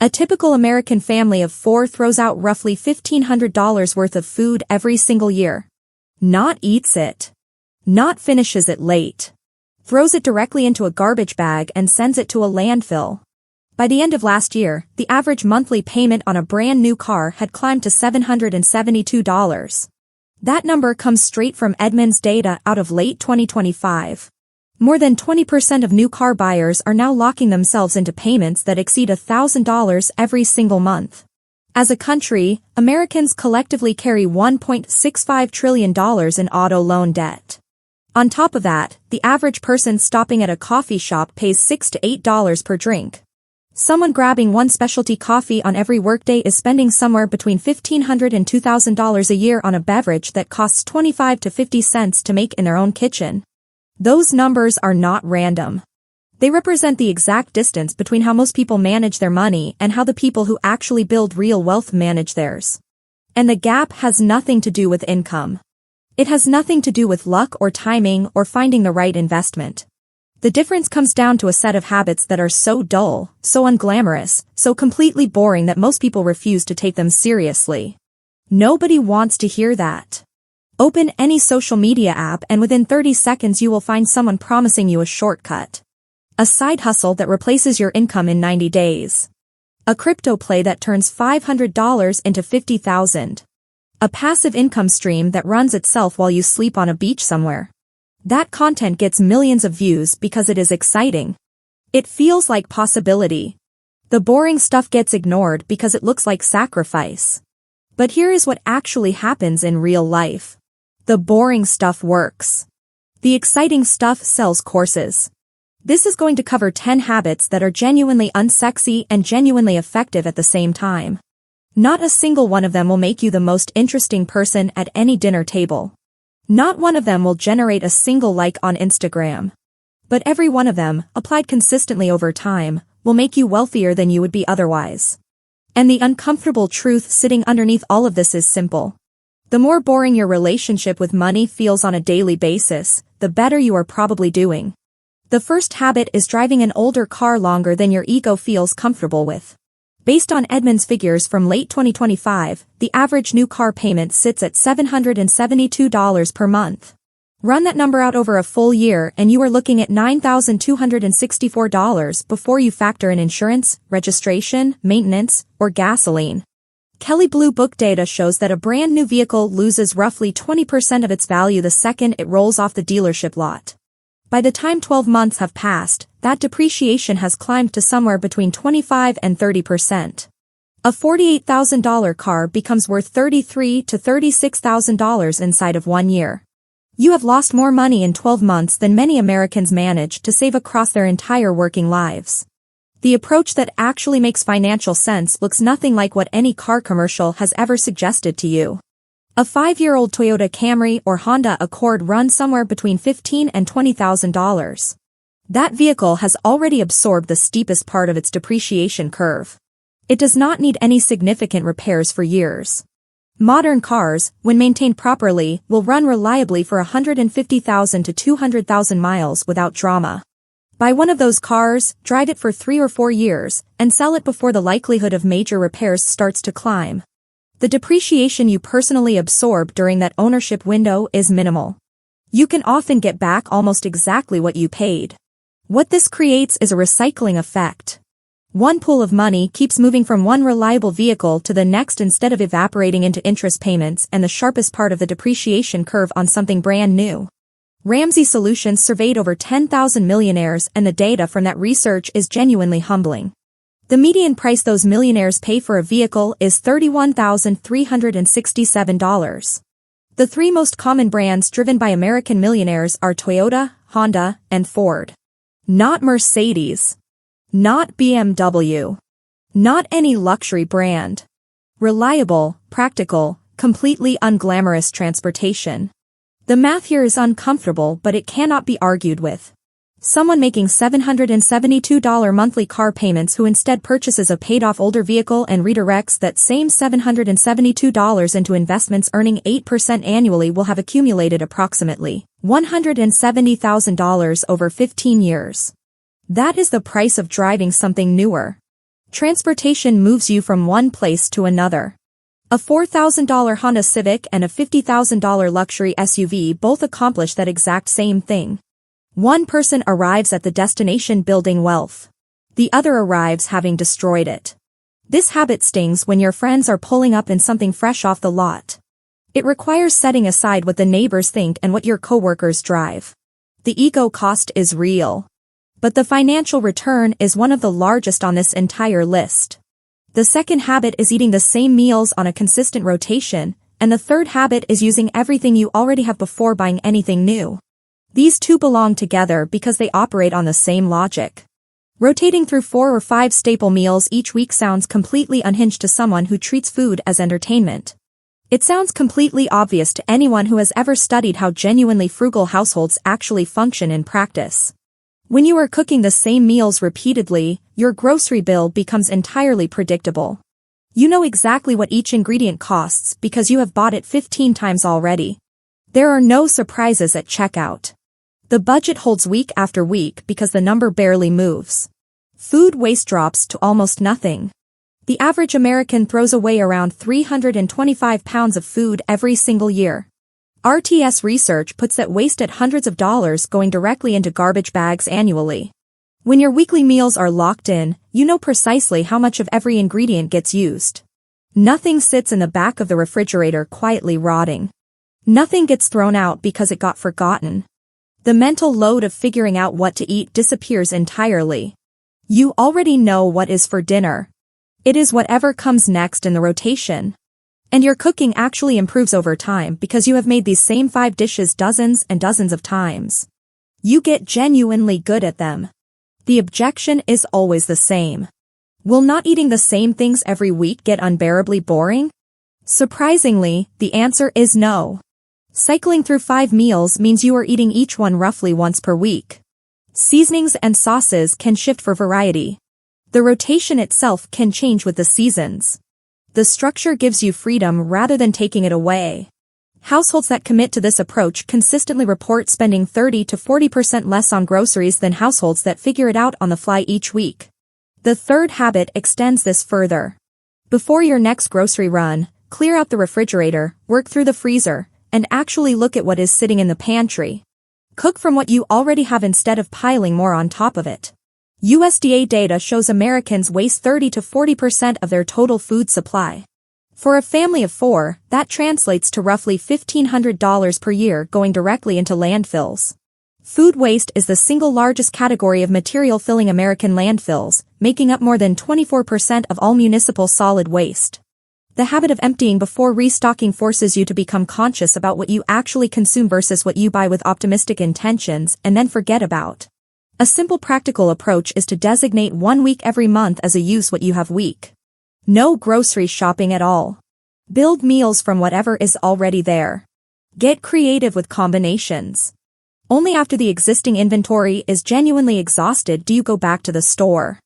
A typical American family of 4 throws out roughly $1,500 worth of food every single year. Not eats it. Not finishes it late. Throws it directly into a garbage bag and sends it to a landfill. By the end of last year, the average monthly payment on a brand new car had climbed to $772. That number comes straight from Edmunds data out of late 2025. More than 20% of new car buyers are now locking themselves into payments that exceed $1,000 every single month. As a country, Americans collectively carry $1.65 trillion in auto loan debt. On top of that, the average person stopping at a coffee shop pays $6 to $8 per drink. Someone grabbing one specialty coffee on every workday is spending somewhere between $1,500 and $2,000 a year on a beverage that costs 25 to 50 cents to make in their own kitchen. Those numbers are not random. They represent the exact distance between how most people manage their money and how the people who actually build real wealth manage theirs. And the gap has nothing to do with income. It has nothing to do with luck or timing or finding the right investment. The difference comes down to a set of habits that are so dull, so unglamorous, so completely boring that most people refuse to take them seriously. Nobody wants to hear that. Open any social media app and within 30 seconds you will find someone promising you a shortcut. A side hustle that replaces your income in 90 days. A crypto play that turns $500 into $50,000. A passive income stream that runs itself while you sleep on a beach somewhere. That content gets millions of views because it is exciting. It feels like possibility. The boring stuff gets ignored because it looks like sacrifice. But here is what actually happens in real life. The boring stuff works. The exciting stuff sells courses. This is going to cover 10 habits that are genuinely unsexy and genuinely effective at the same time. Not a single one of them will make you the most interesting person at any dinner table. Not one of them will generate a single like on Instagram. But every one of them, applied consistently over time, will make you wealthier than you would be otherwise. And the uncomfortable truth sitting underneath all of this is simple. The more boring your relationship with money feels on a daily basis, the better you are probably doing. The first habit is driving an older car longer than your ego feels comfortable with. Based on Edmunds figures from late 2025, the average new car payment sits at $772 per month. Run that number out over a full year and you are looking at $9,264 before you factor in insurance, registration, maintenance, or gasoline. Kelley Blue Book data shows that a brand new vehicle loses roughly 20% of its value the second it rolls off the dealership lot. By the time 12 months have passed, that depreciation has climbed to somewhere between 25 and 30%. A $48,000 car becomes worth $33,000 to $36,000 inside of 1 year. You have lost more money in 12 months than many Americans manage to save across their entire working lives. The approach that actually makes financial sense looks nothing like what any car commercial has ever suggested to you. A 5-year-old Toyota Camry or Honda Accord runs somewhere between $15,000 and $20,000. That vehicle has already absorbed the steepest part of its depreciation curve. It does not need any significant repairs for years. Modern cars, when maintained properly, will run reliably for 150,000 to 200,000 miles without drama. Buy one of those cars, drive it for 3 or 4 years, and sell it before the likelihood of major repairs starts to climb. The depreciation you personally absorb during that ownership window is minimal. You can often get back almost exactly what you paid. What this creates is a recycling effect. One pool of money keeps moving from one reliable vehicle to the next instead of evaporating into interest payments and the sharpest part of the depreciation curve on something brand new. Ramsey Solutions surveyed over 10,000 millionaires and the data from that research is genuinely humbling. The median price those millionaires pay for a vehicle is $31,367. The 3 most common brands driven by American millionaires are Toyota, Honda, and Ford. Not Mercedes. Not BMW. Not any luxury brand. Reliable, practical, completely unglamorous transportation. The math here is uncomfortable, but it cannot be argued with. Someone making $772 monthly car payments who instead purchases a paid-off older vehicle and redirects that same $772 into investments earning 8% annually will have accumulated approximately $170,000 over 15 years. That is the price of driving something newer. Transportation moves you from one place to another. A $4,000 Honda Civic and a $50,000 luxury SUV both accomplish that exact same thing. One person arrives at the destination building wealth. The other arrives having destroyed it. This habit stings when your friends are pulling up in something fresh off the lot. It requires setting aside what the neighbors think and what your coworkers drive. The ego cost is real. But the financial return is one of the largest on this entire list. The second habit is eating the same meals on a consistent rotation, and the third habit is using everything you already have before buying anything new. These two belong together because they operate on the same logic. Rotating through 4 or 5 staple meals each week sounds completely unhinged to someone who treats food as entertainment. It sounds completely obvious to anyone who has ever studied how genuinely frugal households actually function in practice. When you are cooking the same meals repeatedly, your grocery bill becomes entirely predictable. You know exactly what each ingredient costs because you have bought it 15 times already. There are no surprises at checkout. The budget holds week after week because the number barely moves. Food waste drops to almost nothing. The average American throws away around 325 pounds of food every single year. RTS research puts that waste at hundreds of dollars going directly into garbage bags annually. When your weekly meals are locked in, you know precisely how much of every ingredient gets used. Nothing sits in the back of the refrigerator quietly rotting. Nothing gets thrown out because it got forgotten. The mental load of figuring out what to eat disappears entirely. You already know what is for dinner. It is whatever comes next in the rotation. And your cooking actually improves over time because you have made these same 5 dishes dozens and dozens of times. You get genuinely good at them. The objection is always the same. Will not eating the same things every week get unbearably boring? Surprisingly, the answer is no. Cycling through 5 meals means you are eating each one roughly once per week. Seasonings and sauces can shift for variety. The rotation itself can change with the seasons. The structure gives you freedom rather than taking it away. Households that commit to this approach consistently report spending 30 to 40% less on groceries than households that figure it out on the fly each week. The third habit extends this further. Before your next grocery run, clear out the refrigerator, work through the freezer, and actually look at what is sitting in the pantry. Cook from what you already have instead of piling more on top of it. USDA data shows Americans waste 30 to 40% of their total food supply. For a family of 4, that translates to roughly $1,500 per year going directly into landfills. Food waste is the single largest category of material filling American landfills, making up more than 24% of all municipal solid waste. The habit of emptying before restocking forces you to become conscious about what you actually consume versus what you buy with optimistic intentions and then forget about. A simple practical approach is to designate 1 week every month as a use what you have week. No grocery shopping at all. Build meals from whatever is already there. Get creative with combinations. Only after the existing inventory is genuinely exhausted do you go back to the store.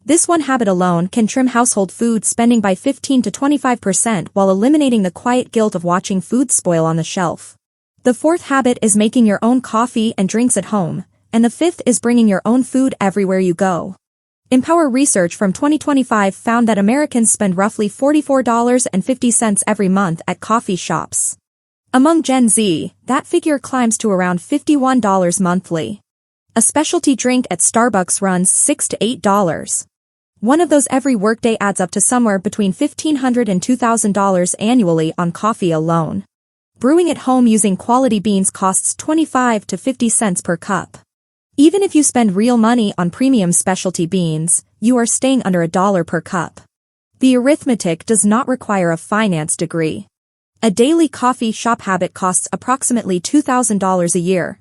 This one habit alone can trim household food spending by 15 to 25% while eliminating the quiet guilt of watching food spoil on the shelf. The fourth habit is making your own coffee and drinks at home. And the fifth is bringing your own food everywhere you go. Empower research from 2025 found that Americans spend roughly $44.50 every month at coffee shops. Among Gen Z, that figure climbs to around $51 monthly. A specialty drink at Starbucks runs $6 to $8. One of those every workday adds up to somewhere between $1,500 and $2,000 annually on coffee alone. Brewing at home using quality beans costs 25 to 50 cents per cup. Even if you spend real money on premium specialty beans, you are staying under $1 per cup. The arithmetic does not require a finance degree. A daily coffee shop habit costs approximately $2,000 a year.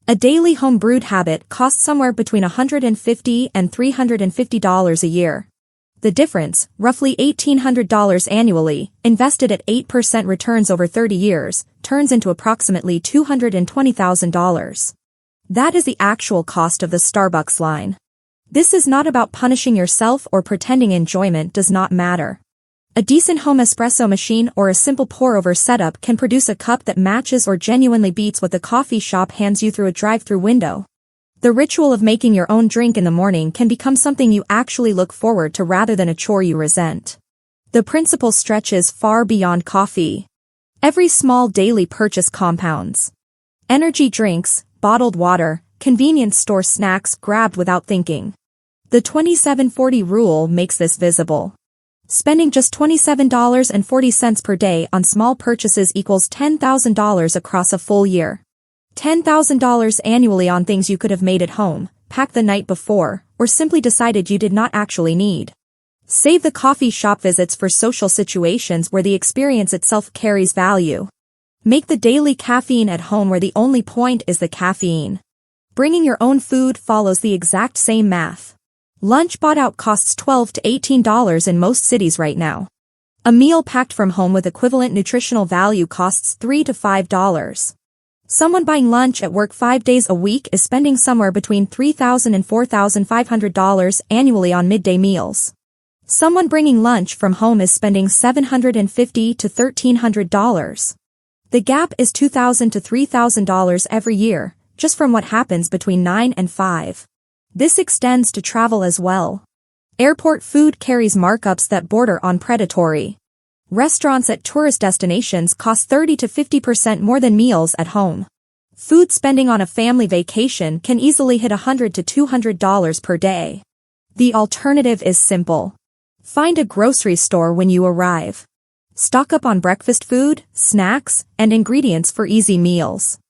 A daily home brewed habit costs somewhere between $150 and $350 a year. The difference, roughly $1,800 annually, invested at 8% returns over 30 years, turns into approximately $220,000. That is the actual cost of the Starbucks line. This is not about punishing yourself or pretending enjoyment does not matter. A decent home espresso machine or a simple pour-over setup can produce a cup that matches or genuinely beats what the coffee shop hands you through a drive-through window. The ritual of making your own drink in the morning can become something you actually look forward to rather than a chore you resent. The principle stretches far beyond coffee. Every small daily purchase compounds. Energy drinks, bottled water, convenience store snacks grabbed without thinking. The 27-40 rule makes this visible. Spending just $27.40 per day on small purchases equals $10,000 across a full year. $10,000 annually on things you could have made at home, packed the night before, or simply decided you did not actually need. Save the coffee shop visits for social situations where the experience itself carries value. Make the daily caffeine at home where the only point is the caffeine. Bringing your own food follows the exact same math. Lunch bought out costs $12 to $18 in most cities right now. A meal packed from home with equivalent nutritional value costs $3 to $5. Someone buying lunch at work 5 days a week is spending somewhere between $3,000 and $4,500 annually on midday meals. Someone bringing lunch from home is spending $750 to $1,300. The gap is $2,000 to $3,000 every year, just from what happens between 9 and 5. This extends to travel as well. Airport food carries markups that border on predatory. Restaurants at tourist destinations cost 30 to 50% more than meals at home. Food spending on a family vacation can easily hit $100 to $200 per day. The alternative is simple. Find a grocery store when you arrive. Stock up on breakfast food, snacks, and ingredients for easy meals.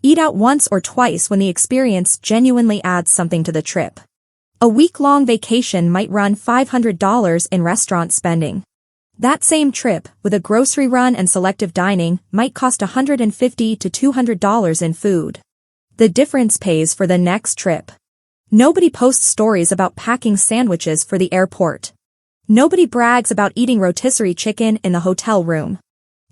Eat out once or twice when the experience genuinely adds something to the trip. A week-long vacation might run $500 in restaurant spending. That same trip, with a grocery run and selective dining, might cost $150 to $200 in food. The difference pays for the next trip. Nobody posts stories about packing sandwiches for the airport. Nobody brags about eating rotisserie chicken in the hotel room.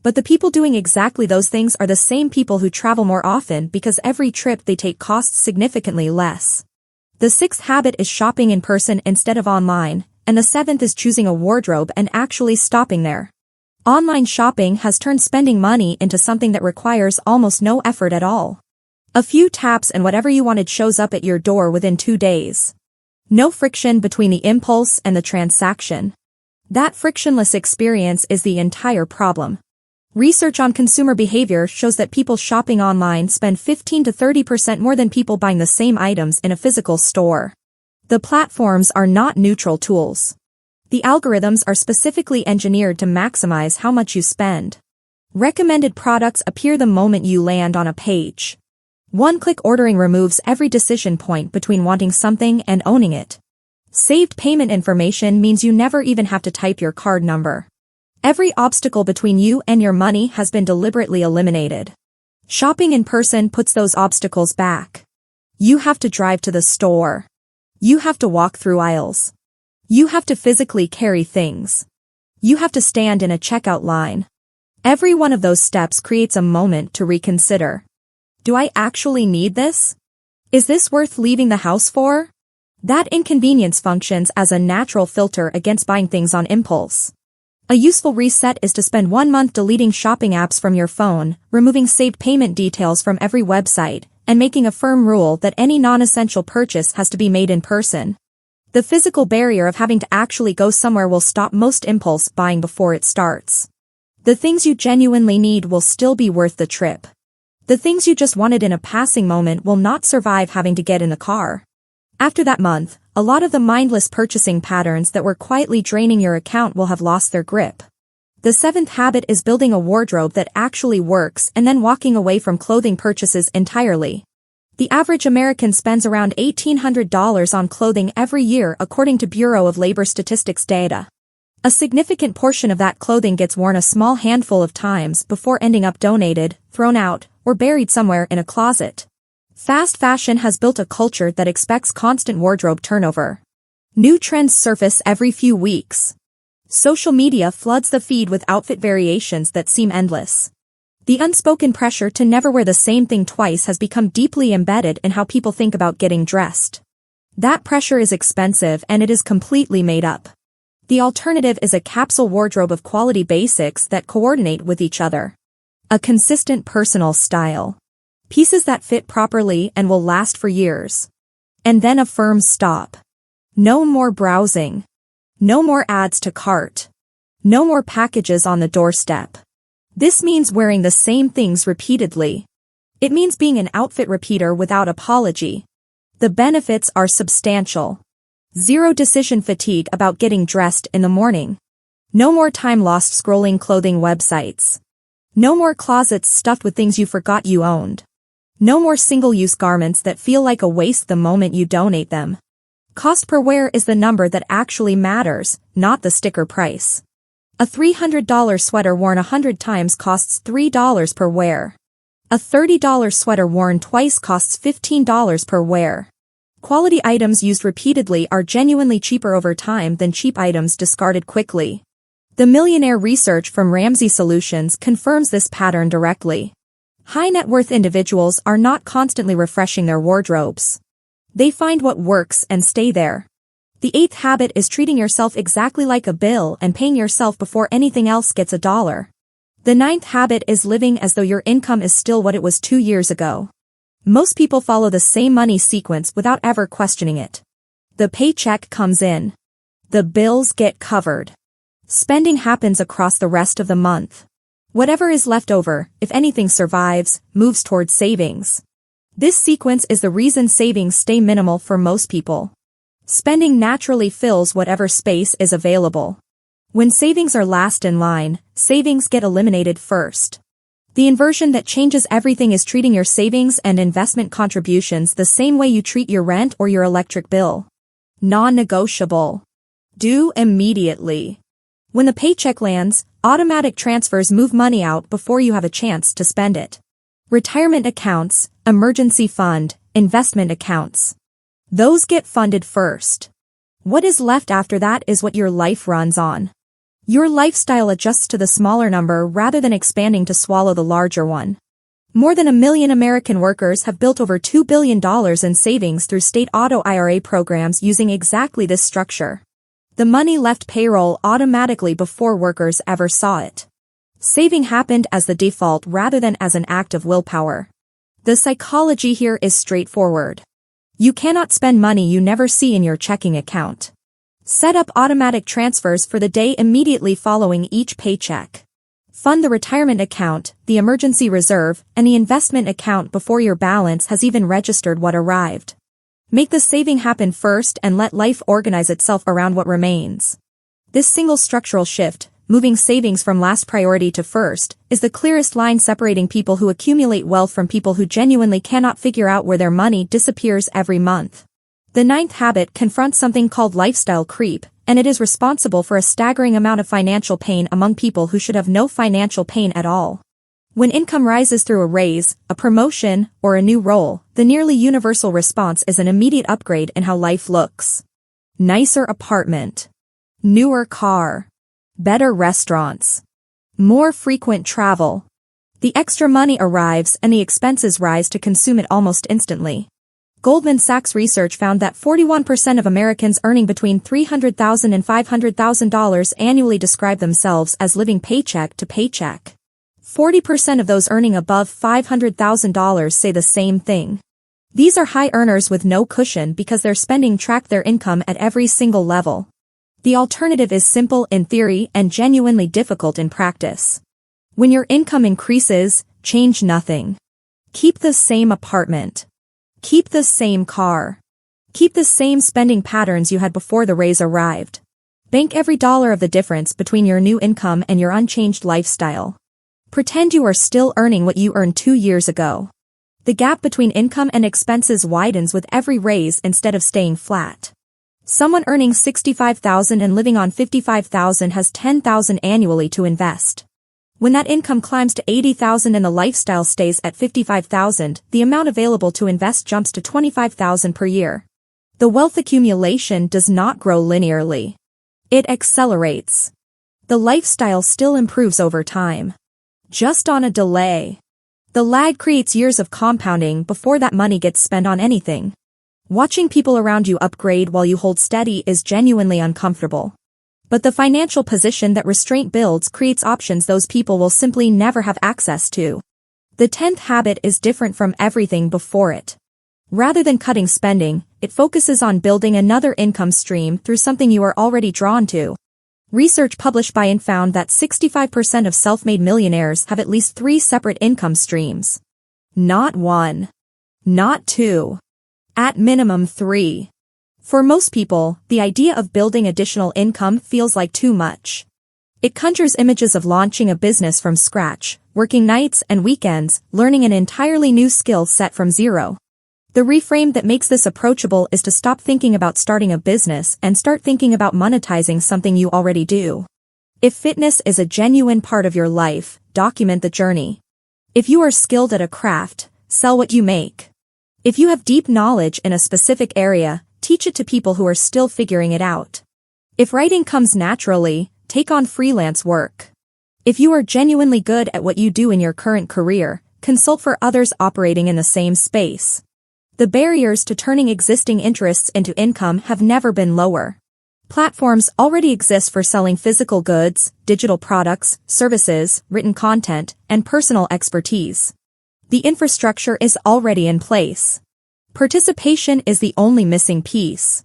But the people doing exactly those things are the same people who travel more often because every trip they take costs significantly less. The sixth habit is shopping in person instead of online, and the seventh is choosing a wardrobe and actually stopping there. Online shopping has turned spending money into something that requires almost no effort at all. A few taps and whatever you wanted shows up at your door within 2 days. No friction between the impulse and the transaction. That frictionless experience is the entire problem. Research on consumer behavior shows that people shopping online spend 15 to 30% more than people buying the same items in a physical store. The platforms are not neutral tools. The algorithms are specifically engineered to maximize how much you spend. Recommended products appear the moment you land on a page. One-click ordering removes every decision point between wanting something and owning it. Saved payment information means you never even have to type your card number. Every obstacle between you and your money has been deliberately eliminated. Shopping in person puts those obstacles back. You have to drive to the store. You have to walk through aisles. You have to physically carry things. You have to stand in a checkout line. Every one of those steps creates a moment to reconsider. Do I actually need this? Is this worth leaving the house for? That inconvenience functions as a natural filter against buying things on impulse. A useful reset is to spend 1 month deleting shopping apps from your phone, removing saved payment details from every website, and making a firm rule that any non-essential purchase has to be made in person. The physical barrier of having to actually go somewhere will stop most impulse buying before it starts. The things you genuinely need will still be worth the trip. The things you just wanted in a passing moment will not survive having to get in the car. After that month, a lot of the mindless purchasing patterns that were quietly draining your account will have lost their grip. The seventh habit is building a wardrobe that actually works and then walking away from clothing purchases entirely. The average American spends around $1,800 on clothing every year according to Bureau of Labor Statistics data. A significant portion of that clothing gets worn a small handful of times before ending up donated, thrown out, or buried somewhere in a closet. Fast fashion has built a culture that expects constant wardrobe turnover. New trends surface every few weeks. Social media floods the feed with outfit variations that seem endless. The unspoken pressure to never wear the same thing twice has become deeply embedded in how people think about getting dressed. That pressure is expensive and it is completely made up. The alternative is a capsule wardrobe of quality basics that coordinate with each other. A consistent personal style. Pieces that fit properly and will last for years. And then a firm stop. No more browsing. No more ads to cart. No more packages on the doorstep. This means wearing the same things repeatedly. It means being an outfit repeater without apology. The benefits are substantial. Zero decision fatigue about getting dressed in the morning. No more time lost scrolling clothing websites. No more closets stuffed with things you forgot you owned. No more single-use garments that feel like a waste the moment you donate them. Cost per wear is the number that actually matters, not the sticker price. A $300 sweater worn 100 times costs $3 per wear. A $30 sweater worn twice costs $15 per wear. Quality items used repeatedly are genuinely cheaper over time than cheap items discarded quickly. The Millionaire research from Ramsey Solutions confirms this pattern directly. High net worth individuals are not constantly refreshing their wardrobes. They find what works and stay there. The 8th habit is treating yourself exactly like a bill and paying yourself before anything else gets a dollar. The 9th habit is living as though your income is still what it was 2 years ago. Most people follow the same money sequence without ever questioning it. The paycheck comes in. The bills get covered. Spending happens across the rest of the month. Whatever is left over, if anything survives, moves towards savings. This sequence is the reason savings stay minimal for most people. Spending naturally fills whatever space is available. When savings are last in line, savings get eliminated first. The inversion that changes everything is treating your savings and investment contributions the same way you treat your rent or your electric bill. Non-negotiable. Due immediately. When the paycheck lands, automatic transfers move money out before you have a chance to spend it. Retirement accounts, emergency fund, investment accounts. Those get funded first. What is left after that is what your life runs on. Your lifestyle adjusts to the smaller number rather than expanding to swallow the larger one. More than 1 million American workers have built over $2 billion in savings through state auto IRA programs using exactly this structure. The money left payroll automatically before workers ever saw it. Saving happened as the default rather than as an act of willpower. The psychology here is straightforward. You cannot spend money you never see in your checking account. Set up automatic transfers for the day immediately following each paycheck. Fund the retirement account, the emergency reserve, and the investment account before your balance has even registered what arrived. Make the saving happen first and let life organize itself around what remains. This single structural shift, moving savings from last priority to first, is the clearest line separating people who accumulate wealth from people who genuinely cannot figure out where their money disappears every month. The 9th habit confronts something called lifestyle creep, and it is responsible for a staggering amount of financial pain among people who should have no financial pain at all. When income rises through a raise, a promotion, or a new role, the nearly universal response is an immediate upgrade in how life looks. Nicer apartment. Newer car. Better restaurants. More frequent travel. The extra money arrives and the expenses rise to consume it almost instantly. Goldman Sachs research found that 41% of Americans earning between $300,000 and $500,000 annually describe themselves as living paycheck to paycheck. 40% of those earning above $500,000 say the same thing. These are high earners with no cushion because their spending tracked their income at every single level. The alternative is simple in theory and genuinely difficult in practice. When your income increases, change nothing. Keep the same apartment. Keep the same car. Keep the same spending patterns you had before the raise arrived. Bank every dollar of the difference between your new income and your unchanged lifestyle. Pretend you are still earning what you earned 2 years ago. The gap between income and expenses widens with every raise instead of staying flat. Someone earning $65,000 and living on $55,000 has $10,000 annually to invest. When that income climbs to $80,000 and the lifestyle stays at $55,000, the amount available to invest jumps to $25,000 per year. The wealth accumulation does not grow linearly. It accelerates. The lifestyle still improves over time. Just on a delay. The lag creates years of compounding before that money gets spent on anything. Watching people around you upgrade while you hold steady is genuinely uncomfortable. But the financial position that restraint builds creates options those people will simply never have access to. The 10th habit is different from everything before it. Rather than cutting spending, it focuses on building another income stream through something you are already drawn to. Research published by IN found that 65% of self-made millionaires have at least 3 separate income streams. Not 1. Not 2. At minimum 3. For most people, the idea of building additional income feels like too much. It conjures images of launching a business from scratch, working nights and weekends, learning an entirely new skill set from zero. The reframe that makes this approachable is to stop thinking about starting a business and start thinking about monetizing something you already do. If fitness is a genuine part of your life, document the journey. If you are skilled at a craft, sell what you make. If you have deep knowledge in a specific area, teach it to people who are still figuring it out. If writing comes naturally, take on freelance work. If you are genuinely good at what you do in your current career, consult for others operating in the same space. The barriers to turning existing interests into income have never been lower. Platforms already exist for selling physical goods, digital products, services, written content, and personal expertise. The infrastructure is already in place. Participation is the only missing piece.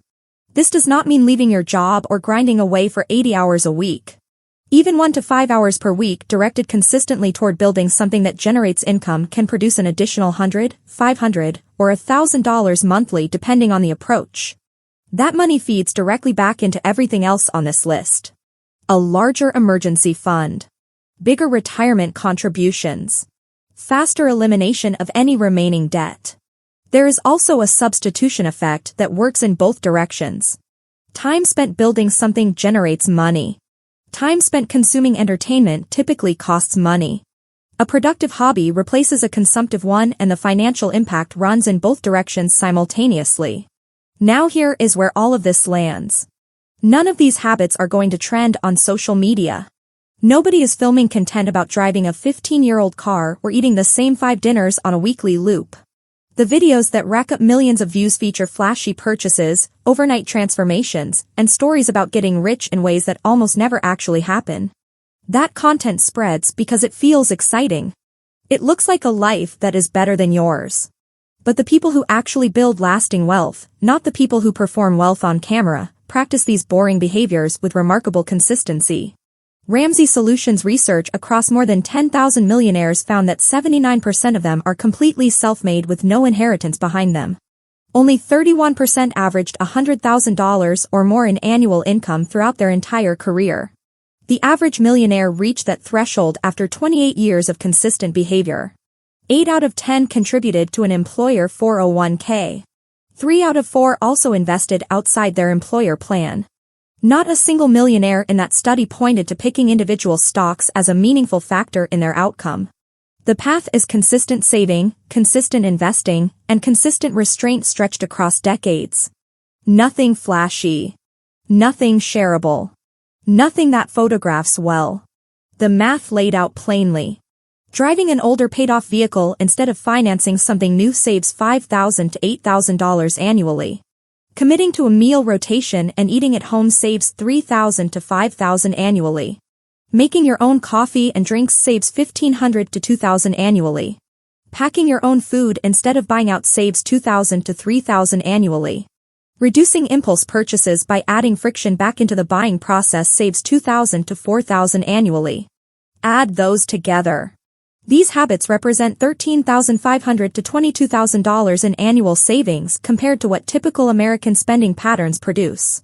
This does not mean leaving your job or grinding away for 80 hours a week. Even 1 to 5 hours per week directed consistently toward building something that generates income can produce an additional $100, $500, or $1,000 monthly depending on the approach. That money feeds directly back into everything else on this list. A larger emergency fund. Bigger retirement contributions. Faster elimination of any remaining debt. There is also a substitution effect that works in both directions. Time spent building something generates money. Time spent consuming entertainment typically costs money. A productive hobby replaces a consumptive one, and the financial impact runs in both directions simultaneously. Now here is where all of this lands. None of these habits are going to trend on social media. Nobody is filming content about driving a 15-year-old car or eating the same 5 dinners on a weekly loop. The videos that rack up millions of views feature flashy purchases, overnight transformations, and stories about getting rich in ways that almost never actually happen. That content spreads because it feels exciting. It looks like a life that is better than yours. But the people who actually build lasting wealth, not the people who perform wealth on camera, practice these boring behaviors with remarkable consistency. Ramsey Solutions research across more than 10,000 millionaires found that 79% of them are completely self-made with no inheritance behind them. Only 31% averaged $100,000 or more in annual income throughout their entire career. The average millionaire reached that threshold after 28 years of consistent behavior. 8 out of 10 contributed to an employer 401k. 3 out of 4 also invested outside their employer plan. Not a single millionaire in that study pointed to picking individual stocks as a meaningful factor in their outcome. The path is consistent saving, consistent investing, and consistent restraint stretched across decades. Nothing flashy. Nothing shareable. Nothing that photographs well. The math laid out plainly. Driving an older paid-off vehicle instead of financing something new saves $5,000 to $8,000 annually. Committing to a meal rotation and eating at home saves $3,000 to $5,000 annually. Making your own coffee and drinks saves $1,500 to $2,000 annually. Packing your own food instead of buying out saves $2,000 to $3,000 annually. Reducing impulse purchases by adding friction back into the buying process saves $2,000 to $4,000 annually. Add those together. These habits represent $13,500 to $22,000 in annual savings compared to what typical American spending patterns produce.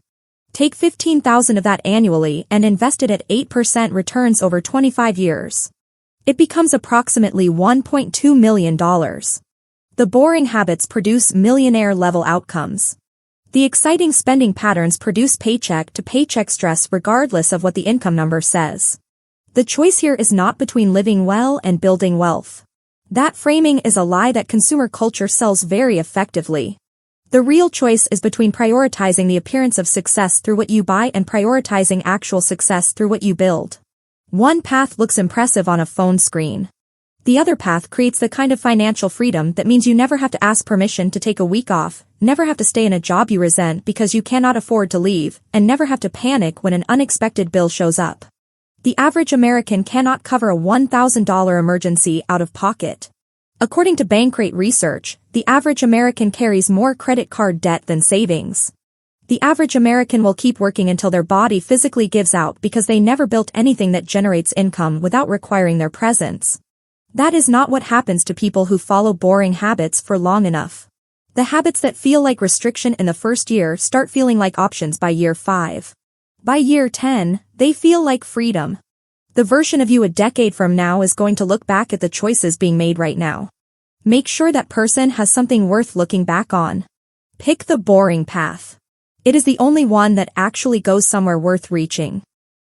Take $15,000 of that annually and invest it at 8% returns over 25 years. It becomes approximately $1.2 million. The boring habits produce millionaire-level outcomes. The exciting spending patterns produce paycheck-to-paycheck stress regardless of what the income number says. The choice here is not between living well and building wealth. That framing is a lie that consumer culture sells very effectively. The real choice is between prioritizing the appearance of success through what you buy and prioritizing actual success through what you build. One path looks impressive on a phone screen. The other path creates the kind of financial freedom that means you never have to ask permission to take a week off, never have to stay in a job you resent because you cannot afford to leave, and never have to panic when an unexpected bill shows up. The average American cannot cover a $1,000 emergency out of pocket. According to Bankrate research, the average American carries more credit card debt than savings. The average American will keep working until their body physically gives out because they never built anything that generates income without requiring their presence. That is not what happens to people who follow boring habits for long enough. The habits that feel like restriction in the first year start feeling like options by year 5. By year 10, they feel like freedom. The version of you a decade from now is going to look back at the choices being made right now. Make sure that person has something worth looking back on. Pick the boring path. It is the only one that actually goes somewhere worth reaching.